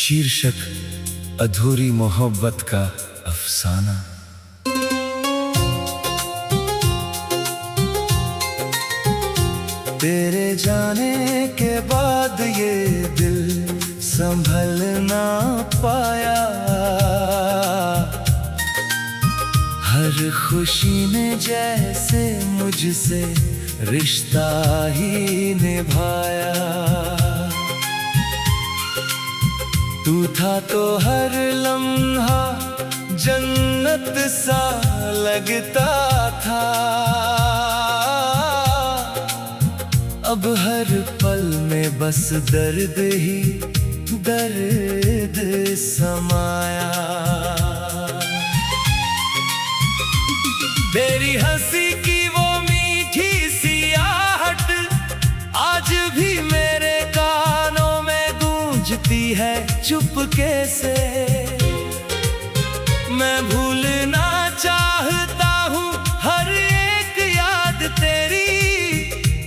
शीर्षक अधूरी मोहब्बत का अफसाना। तेरे जाने के बाद ये दिल संभल ना पाया, हर खुशी ने जैसे मुझसे रिश्ता ही निभाया। तू था तो हर लम्हा जन्नत सा लगता था, अब हर पल में बस दर्द ही दर्द समाया। तेरी हंसी की वो मीठी सी आहट आज भी मेरे कानों में गूंजती है चुपके से। मैं भूलना चाहता हूँ हर एक याद तेरी,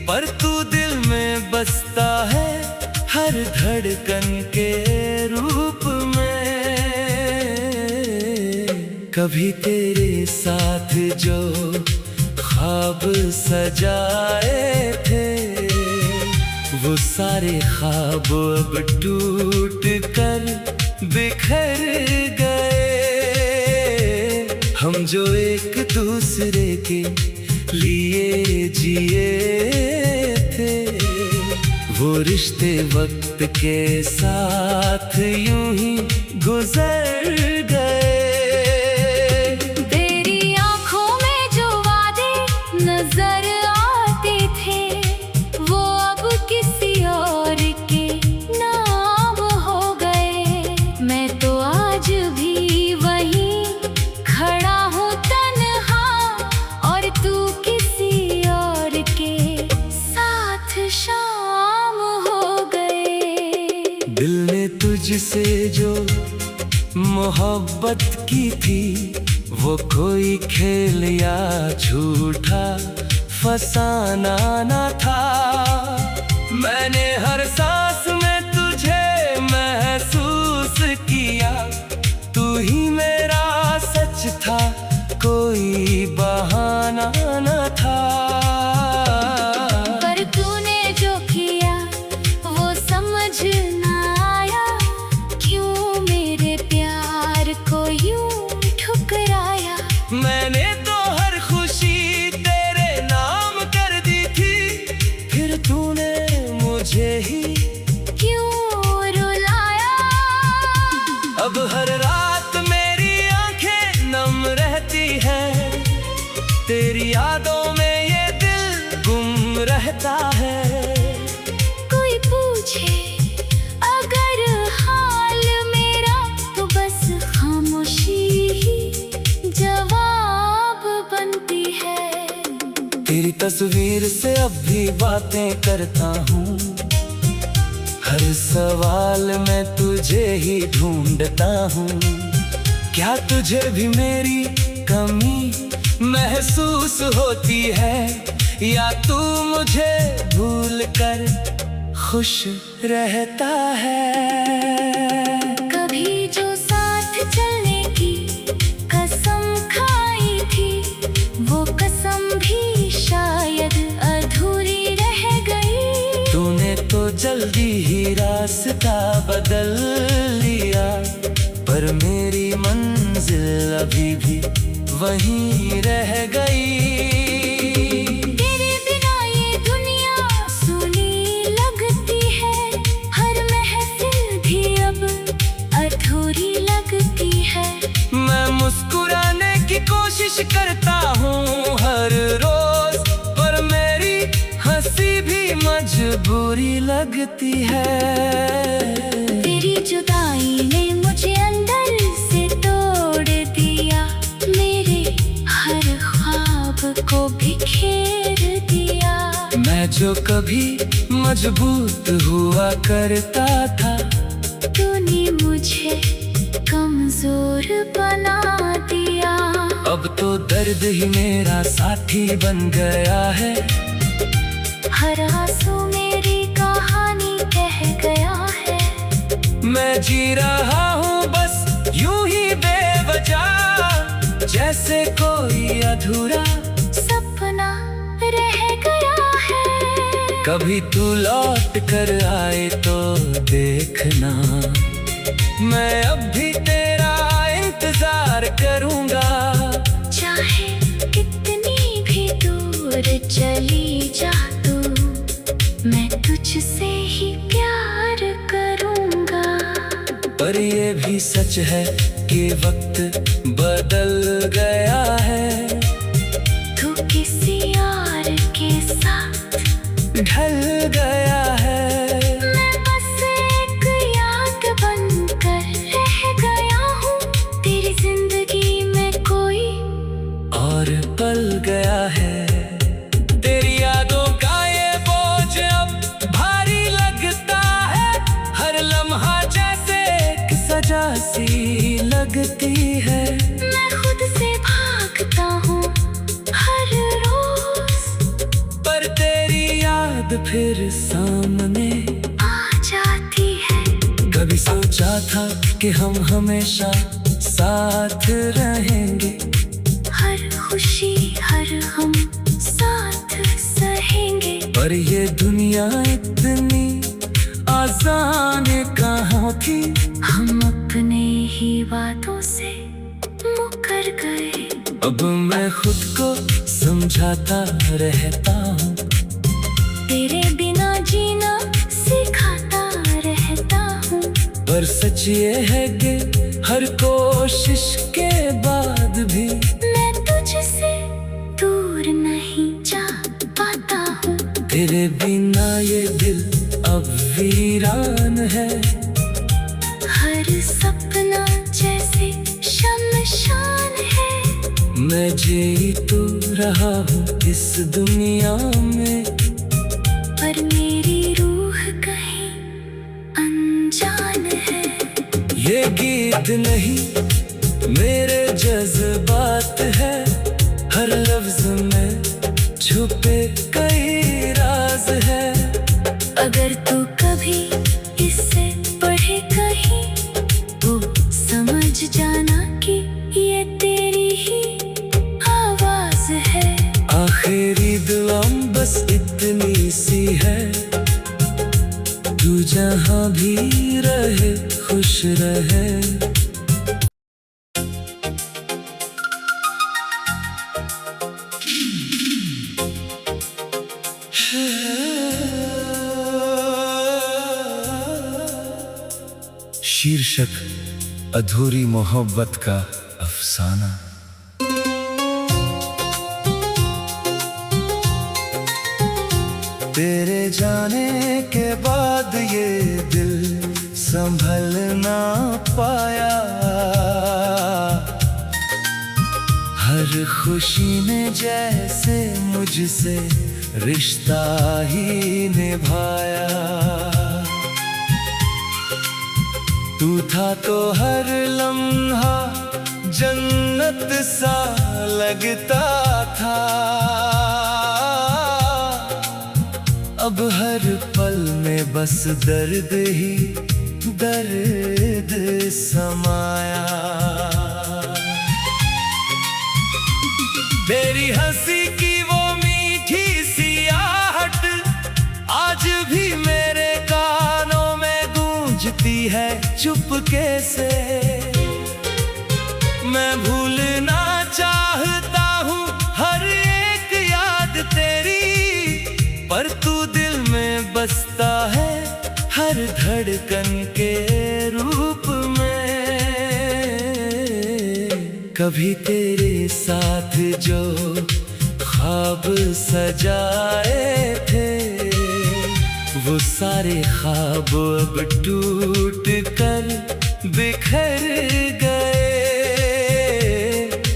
पर तू दिल में बसता है हर धड़कन के रूप में। कभी तेरे साथ जो ख्वाब सजाए थे, वो सारे ख्वाब अब टूट कर बिखर गए। हम जो एक दूसरे के लिए जिए थे, वो रिश्ते वक्त के साथ यूं ही गुजर गए। तेरी आंखों में जो वादे नजर आते थे, वो अब किसी और के नाम हो गए। मैं तो आज भी वहीं खड़ा हूँ तन्हा, और तू किसी और के साथ शाम हो गए। दिल ने तुझसे जो मोहब्बत की थी, वो कोई खेल या झूठा फसाना न था। मैंने हर सांस में तुझे महसूस किया, तू ही मेरा सच था, कोई बहाना न था। पर तूने जो किया वो समझ ना आया, क्यों मेरे प्यार को यूं ठुकराया। मैंने तो हर खुशी तेरे नाम कर दी थी, फिर तूने मुझे ही क्यों रुलाया। अब हर रात मेरी आंखें नम रहती हैं, तेरी यादों में ये दिल गुम रहता है। कोई पूछे अगर हाल मेरा, तो बस खामोशी ही जवाब बनती है। तेरी तस्वीर से अब भी बातें करता हूँ, हर सवाल में तुझे ही ढूंढता हूँ। क्या तुझे भी मेरी कमी महसूस होती है, या तू मुझे भूल कर खुश रहता है। कभी जो साथ चलने की कसम खाई थी, वो कसम भी शायद अधूरी रह गई। तूने तो जल्दी ही रास्ता बदल लिया, पर मेरी मंजिल अभी भी वहीं रह गई। तेरे बिना ये दुनिया सुनी लगती है, हर महफिल भी अब अधूरी लगती है। मैं मुस्कुराने की कोशिश करता हूँ हर रोज, पर मेरी हंसी भी मजबूरी लगती है। तेरी जुदाई ने मुझे अंदर से तोड़ दिया, मेरे हर ख्वाब को बिखेर दिया। मैं जो कभी मजबूत हुआ करता था, तूने मुझे कमजोर बना दिया। अब तो दर्द ही मेरा साथी बन गया है। हर आंसू मेरी कहानी कह गया है। मैं जी रहा हूँ बस यूं ही बेवजह, जैसे कोई अधूरा सपना रह गया है। कभी तू लौट कर आए तो देखना, मैं अब भी तेरा इंतजार करूंगा। चाहे कितनी भी दूर चली जा तू, मैं तुझसे ही प्यार करूंगा। पर ये भी सच है कि वक्त बदल गया है, तू किसी और के साथ ढल गया है। मैं बस एक याद बनकर रह गया हूँ, तेरी जिंदगी में कोई और पल गया है। तेरी यादों का ये बोझ अब भारी लगता है, हर लम्हा जैसे एक सजा सी लगती है। मैं खुद से भागता हूँ हर रोज, पर तेरी याद फिर सामने आ जाती है। कभी सोचा था कि हम हमेशा साथ रहेंगे, हर खुशी हर हम साथ सहेंगे। पर ये दुनिया इतनी आसान कहाँ थी, हम अपने ही वादों से मुकर गए। अब मैं खुद को समझाता रहता हूँ, तेरे बिना जीना सिखाता रहता हूँ। पर सच ये है कि हर कोशिश के बाद भी मैं तुझसे दूर नहीं जा पाता हूँ। तेरे बिना ये दिल अब वीरान है। हर सपना जैसे शमशान है। मैं जी तो रहा हूँ इस दुनिया में, पर मेरी रूह कहीं अनजान है। ये गीत नहीं मेरे जज्बात है, हर लफ्ज में छुपे कई राज है। अगर तू कभी इससे पढ़े कहीं, तो समझ जाना कि ये तेरी ही आवाज है। आखिरी दुआ बस इतनी सी है, तू जहाँ भी रहे खुश रहे। शीर्षक अधूरी मोहब्बत का अफसाना। तेरे जाने के बाद ये दिल संभल ना पाया, हर खुशी ने जैसे मुझसे रिश्ता ही निभाया। तू था तो हर लम्हा जन्नत सा लगता था, अब हर पल में बस दर्द ही दर्द समाया। तेरी हंसी की वो मीठी सी आहट आज भी मेरे कानों में गूंजती है चुपके से। मैं भूलना चाहता हूँ हर एक याद तेरी, पर तू दिल में बसता है हर धड़कन के रूप में। कभी तेरे साथ जो ख्वाब सजाए थे, वो सारे ख्वाब अब टूट कर बिखर गए।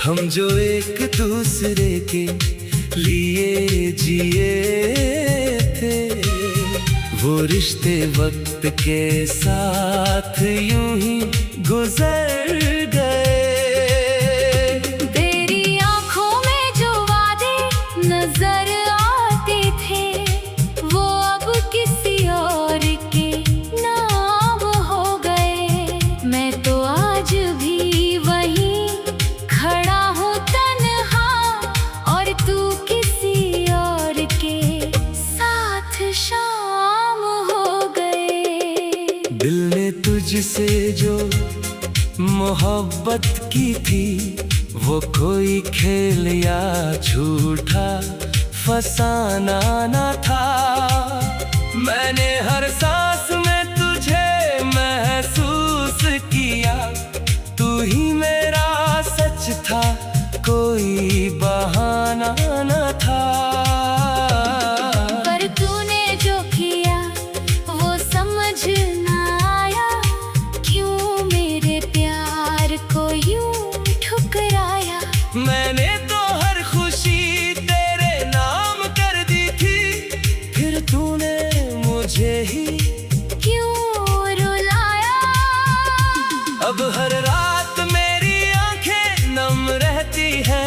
हम जो एक दूसरे के लिए जिए थे, वो रिश्ते वक्त के साथ यूं ही गुजर गए। तेरी आंखों में जो वादे नजर आते थे, वो अब किसी और के नाम हो गए। मोहब्बत की थी वो कोई खेल या झूठा फसाना न था। मैंने हर सांस में तुझे महसूस किया, तू ही मेरा सच था, कोई बहाना न था। पर तूने जो किया वो समझ ना आया, क्यों मेरे प्यार को यूं ठुकराया। मैंने तो हर खुशी तेरे नाम कर दी थी, फिर तूने मुझे ही क्यों रुलाया। अब हर रात मेरी आंखें नम रहती है,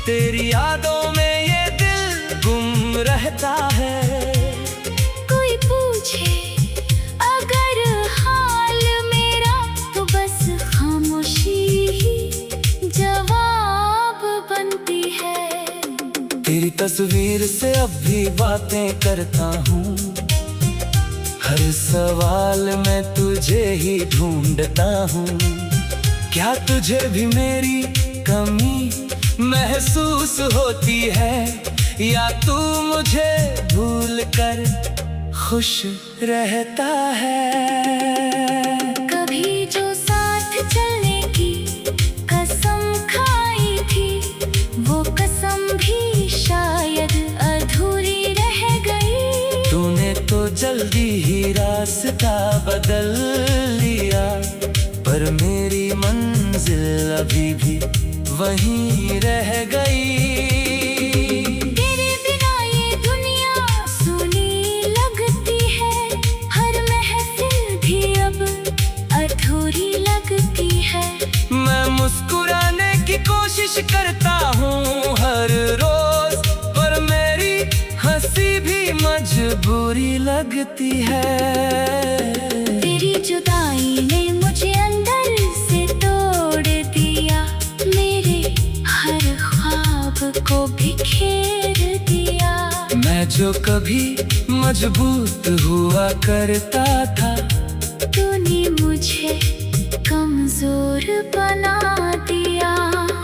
तेरी यादों में ये दिल गुम रहता है। कोई पूछे अगर हाल मेरा तो बस खामोशी ही जवाब बनती है। तेरी तस्वीर से अब भी बातें करता हूँ, हर सवाल में तुझे ही ढूंढता हूँ। क्या तुझे भी मेरी कमी महसूस होती है, या तू मुझे भूल कर खुश रहता है। कभी जो साथ चलने की कसम खाई थी, वो कसम भी शायद अधूरी रह गई। तूने तो जल्दी ही रास्ता बदल लिया, पर मेरी मंजिल अभी भी वहीं रह गई। तेरे बिना ये दुनिया सुनी लगती है, हर महफिल भी अब अधूरी लगती है। मैं मुस्कुराने की कोशिश करता हूँ हर रोज, पर मेरी हंसी भी मजबूरी लगती है। तेरी जुदाई ने मुझे अंदर से तोड़ दिया, मेरे हर ख्वाब को बिखेर दिया। मैं जो कभी मजबूत हुआ करता था, तूने मुझे कमजोर बना दिया।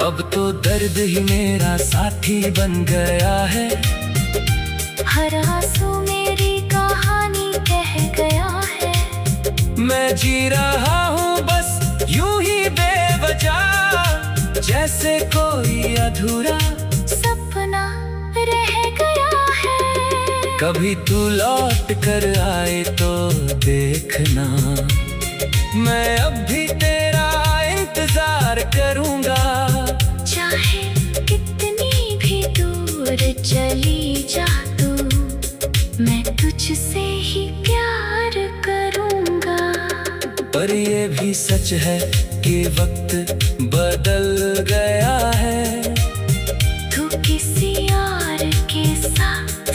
अब तो दर्द ही मेरा साथी बन गया है। हर आंसू मेरी कहानी कह गया है। मैं जी रहा हूँ बस यूं ही बेवजह, जैसे कोई अधूरा सपना रह गया है। कभी तू लौट कर आए तो देखना, मैं अब भी तेरा इंतजार करूंगा। चाहे कितनी भी दूर चली जा तू, मैं तुझसे ही प्यार करूंगा। पर ये भी सच है कि वक्त बदल गया है, तू किसी और के साथ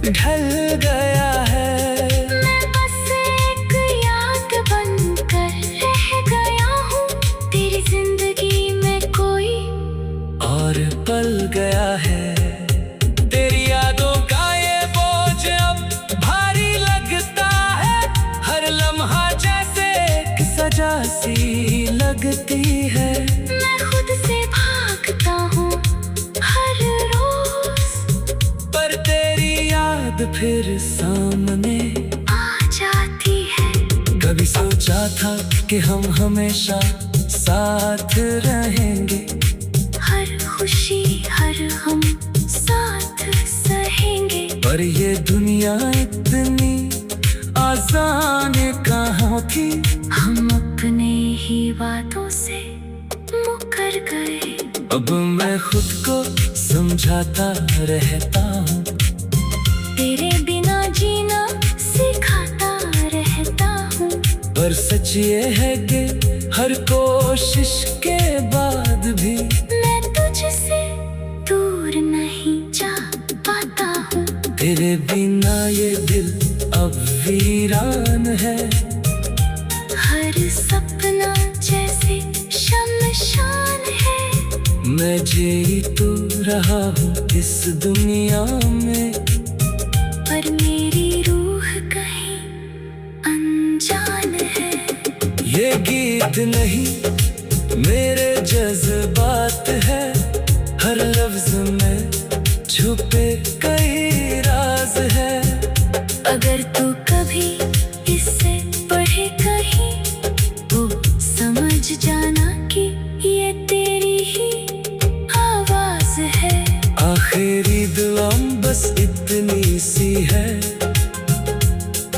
ढल गया है। मैं बस एक याद बनकर रह गया हूँ, तेरी जिंदगी में कोई और पल गया है। तेरी यादों का ये बोझ अब भारी लगता है, हर लम्हा जैसे एक सजा सी लगती है। मैं खुद से भागता हूँ हर रोज, पर तेरी याद फिर सामने आ जाती है। कभी सोचा था कि हम हमेशा साथ रहेंगे, हर खुशी हर हम साथ सहेंगे। पर ये दुनिया इतनी आसान कहाँ थी, हम अपने ही वादों से मुकर गए। अब मैं खुद को समझाता रहता हूँ, तेरे बिना जीना सिखाता रहता हूँ। पर सच ये है कि हर कोशिश के बाद भी मैं तुझसे दूर नहीं जा पाता हूँ। तेरे बिना ये दिल अब वीरान है। हर सपना जैसे शमशान है। मैं जी तो रहा हूँ इस दुनिया में, पर मेरी रूह कहीं अनजान है। ये गीत नहीं मेरे जज्बात है हर लफ्ज में छुपे कई राज है। अगर तू कभी इससे पढ़े कहीं तो समझ जाना कि ये तेरी ही आवाज है। आखिरी दुआ बस इतनी सी है,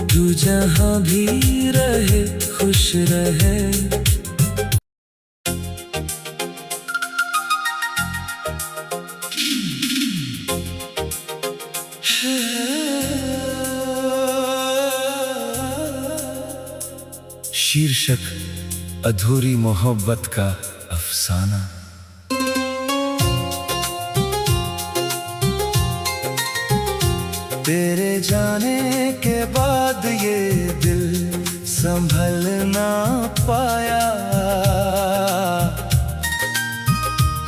तू जहाँ भी रहे खुश रहे। शीर्षक अधूरी मोहब्बत का अफसाना। तेरे जाने के बाद ये दिल संभल ना पाया,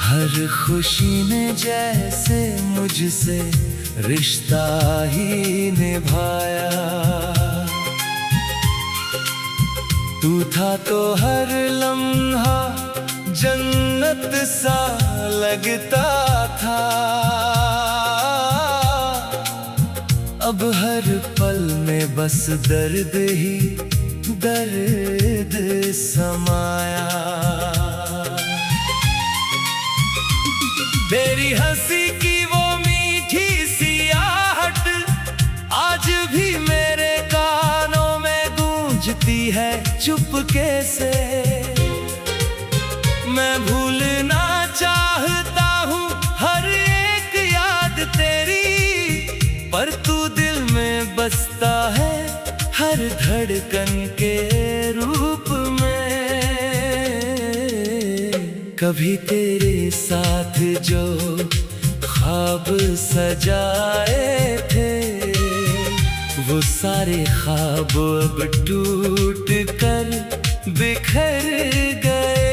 हर खुशी ने जैसे मुझसे रिश्ता ही निभाया। तू था तो हर लम्हा जन्नत सा लगता था, अब हर पल में बस दर्द ही दर्द समाया। तेरी हंसी की वो मीठी सी आहट आज भी मेरे कानों में गूंजती है चुपके से। मैं भूलना चाहता हूँ हर एक याद तेरी, पर तू दिल में बसता है हर धड़कन के रूप में। कभी तेरे साथ जो ख्वाब सजाए थे, वो सारे ख्वाब अब टूट कर बिखर गए।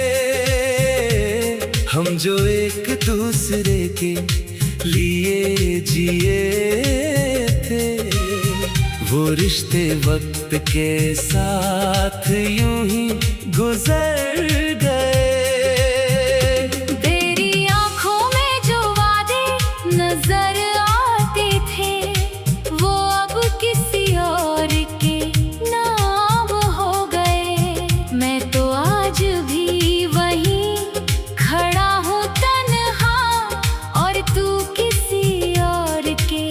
हम जो एक दूसरे के लिए जिए थे, वो रिश्ते वक्त के साथ यूं ही गुजर गए। तेरी आंखों में जो वादे नजर आते थे, वो अब किसी और के नाम हो गए। मैं तो आज भी वहीं खड़ा हूँ तन्हा, और तू किसी और के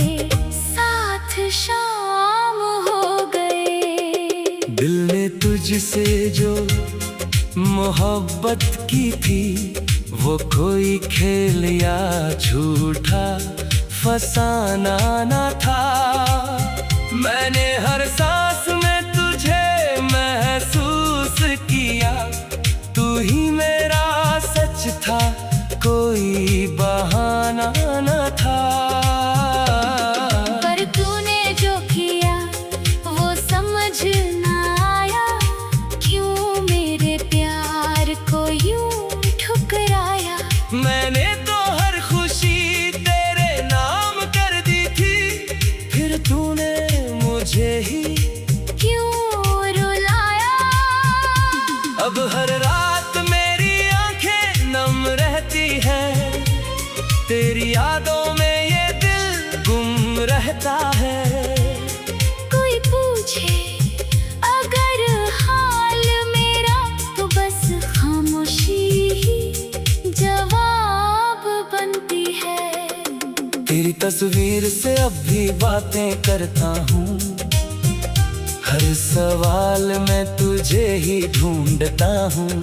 साथ शाम हो गए। दिल ने तुझसे जो मोहब्बत की थी, वो कोई खेल या झूठा फसाना न था। मैंने हर सांस में तुझे महसूस किया, तू ही मेरा सच था, कोई बहाना न था। पर तूने जो किया वो समझ ना आया, क्यों मेरे प्यार को यूं ठुकराया। मैंने तो हर खुशी तेरे नाम कर दी थी, फिर तूने मुझे ही क्यों रुलाया। अब हर रात मेरी आंखें नम रहती है, तेरी यादों में ये दिल गुम रहता है। कोई पूछे अगर हाल मेरा, तो बस खामोशी ही जवाब बनती है। तेरी तस्वीर से अब भी बातें करता हूँ, हर सवाल में तुझे ही ढूंढता हूँ।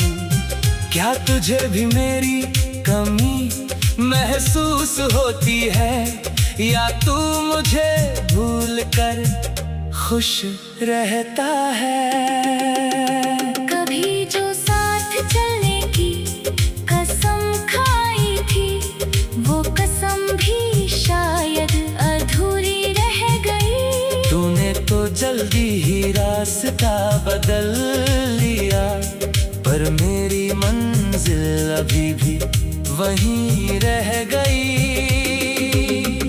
क्या तुझे भी मेरी कमी महसूस होती है, या तू मुझे भूल कर खुश रहता है। कभी जो साथ चलने की कसम खाई थी, वो कसम भी शायद अधूरी रह गई। तूने तो जल्दी ही रास्ता बदल लिया, पर मेरी मंजिल अभी भी वहीं रह गई।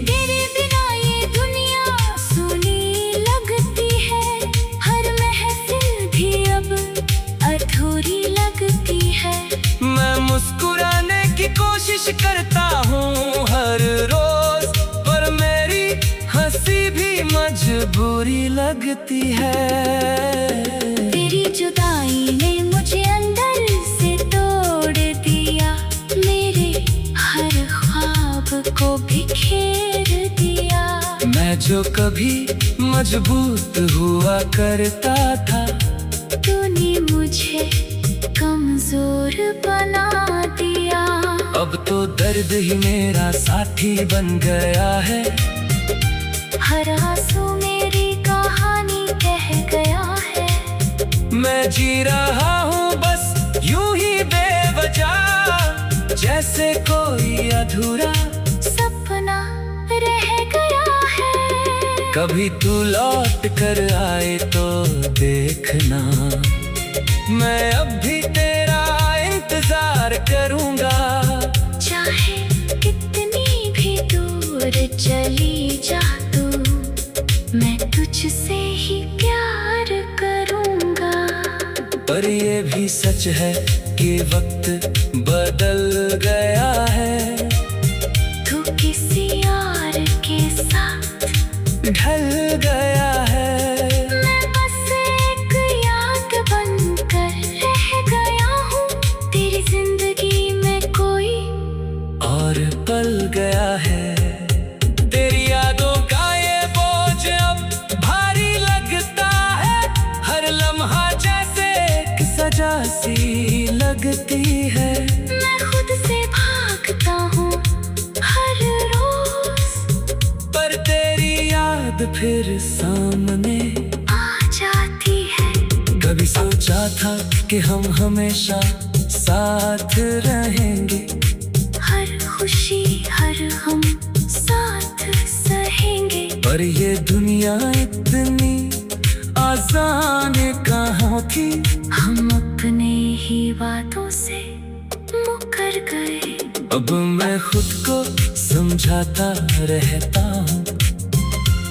तेरे बिना ये दुनिया सुनी लगती है, हर महफिल भी अब अधूरी लगती है। मैं कोशिश करता हूँ हर रोज, पर मेरी हंसी भी मजबूरी लगती है। तेरी जुदाई ने मुझे अंदर से तोड़ दिया, मेरे हर ख्वाब को बिखेर दिया। मैं जो कभी मजबूत हुआ करता था, तूने मुझे कमजोर बना दिया। अब तो दर्द ही मेरा साथी बन गया है। हर आंसू मेरी कहानी कह गया है। मैं जी रहा हूँ बस यूं ही बेवजह, जैसे कोई अधूरा सपना रह गया है। कभी तू लौट कर आए तो देखना, मैं अब भी तेरा इंतजार करूंगा। चाहे कितनी भी दूर चली जा तू, मैं तुझसे ही प्यार करूंगा। पर ये भी सच है कि वक्त बदल गया है। तू किसी और के साथ ढल गया है। मैं बस एक याद बनकर रह गया हूँ तेरी जिंदगी में। कोई और पल गया है। तेरी यादों का ये बोझ अब भारी लगता है। हर लम्हा जैसे एक सजा सी लगती है। मैं खुद से भागता हूँ हर रोज, पर तेरी याद फिर सामने आ जाती है। कभी सोचा था कि हम हमेशा साथ रहेंगे, हर खुशी हर हम साथ सहेंगे। पर ये दुनिया इतनी आसान कहाँ थी। हम अपने ही वादों से मुकर गए। अब मैं खुद को समझाता रहता हूँ,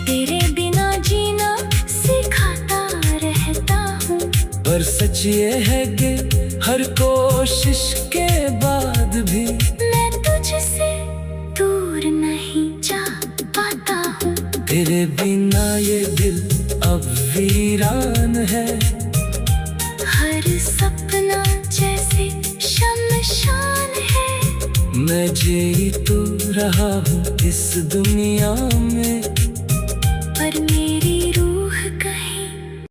तेरे बिना जीना सिखाता रहता हूँ। पर सच ये है कि हर कोशिश के बाद भी मैं तुझसे दूर नहीं जा पाता हूँ। तेरे बिना ये दिल अब वीरान है। हर सपना जैसे शमशान है। मैं जी तो रहा हूँ इस दुनिया में।